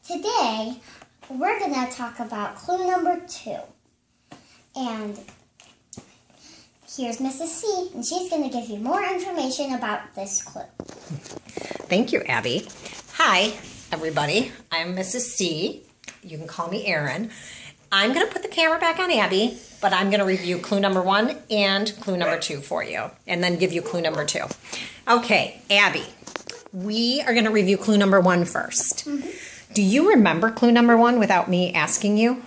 Today, we're going to talk about clue number 2. And here's Mrs. C, and she's going to give you more information about this clue. Thank you, Abby. Hi, everybody. I'm Mrs. C. You can call me Erin. I'm going to put the camera back on Abby, but I'm going to review clue number 1 and clue number 2 for you, and then give you clue number 2. Okay, Abby, we are going to review clue number 1 first. Mm-hmm. Do you remember clue number 1 without me asking you,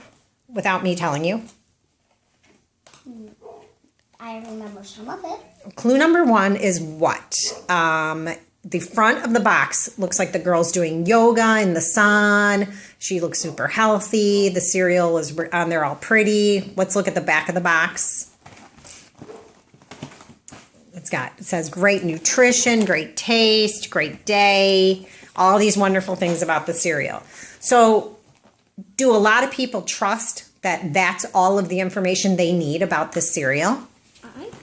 without me telling you? I remember some of it. Clue number 1 is what? The front of the box looks like the girl's doing yoga in the sun. She looks super healthy. The cereal is on there all pretty. Let's look at the back of the box. It says great nutrition, great taste, great day, all these wonderful things about the cereal. So do a lot of people trust that that's all of the information they need about this cereal?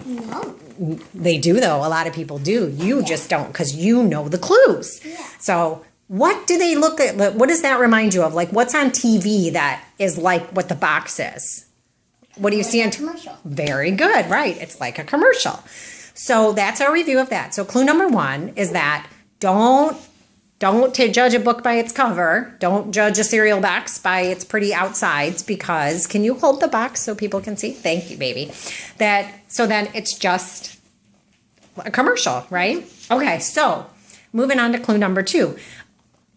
No. They do, though. A lot of people do. You just don't, because you know the clues. Yeah. So what do they look at? What does that remind you of? Like, what's on TV that is like what the box is? What do you see on commercial? Very good. Right. It's like a commercial. So that's our review of that. So clue number 1 is that don't judge a book by its cover. Don't judge a cereal box by its pretty outsides, because can you hold the box so people can see? Thank you, baby. So then it's just a commercial, right? Okay, so moving on to clue number 2.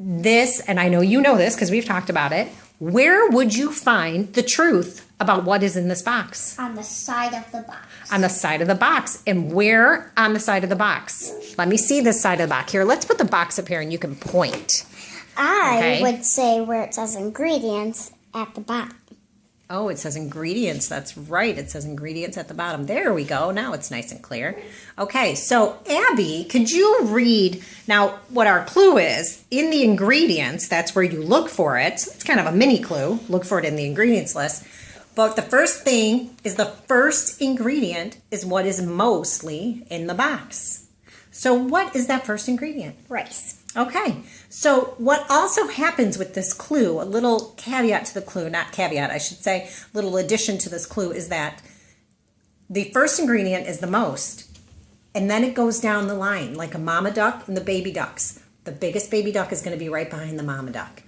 This, and I know you know this because we've talked about it, where would you find the truth about what is in this box? On the side of the box. On the side of the box. And where on the side of the box? Let me see this side of the box. Here, let's put the box up here and you can point. I would say where it says ingredients at the bottom. Oh, it says ingredients. That's right. It says ingredients at the bottom. There we go. Now it's nice and clear. Okay, so Abby, could you read now what our clue is? In the ingredients, that's where you look for it. It's kind of a mini clue. Look for it in the ingredients list. But the first thing is the first ingredient is what is mostly in the box. So what is that first ingredient? Rice. Okay, so what also happens with this clue, a little caveat to the clue, not caveat, I should say, little addition to this clue is that the first ingredient is the most, and then it goes down the line like a mama duck and the baby ducks. The biggest baby duck is going to be right behind the mama duck,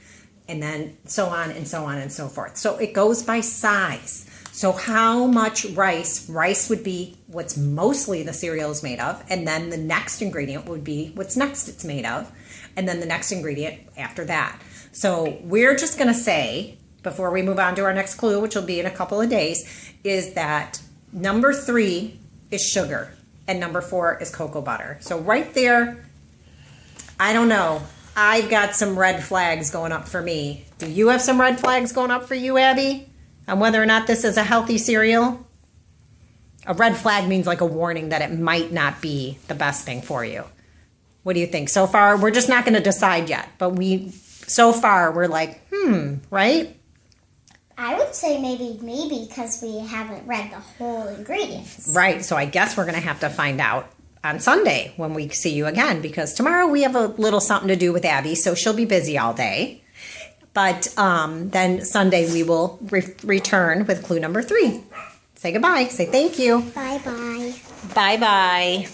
and then so on and so on and so forth. So it goes by size. So how much rice? Rice would be what's mostly the cereal is made of, and then the next ingredient would be what's next it's made of, and then the next ingredient after that. So we're just going to say, before we move on to our next clue, which will be in a couple of days, is that number 3 is sugar, and number 4 is cocoa butter. So right there, I don't know. I've got some red flags going up for me. Do you have some red flags going up for you, Abby? On whether or not this is a healthy cereal? A red flag means like a warning that it might not be the best thing for you. What do you think? So far, we're just not going to decide yet, but so far we're like, right? I would say maybe because we haven't read the whole ingredients. Right, so I guess we're going to have to find out on Sunday when we see you again, because tomorrow we have a little something to do with Abby, so she'll be busy all day. But then Sunday we will return with clue number 3. Say goodbye. Say thank you. Bye-bye. Bye-bye.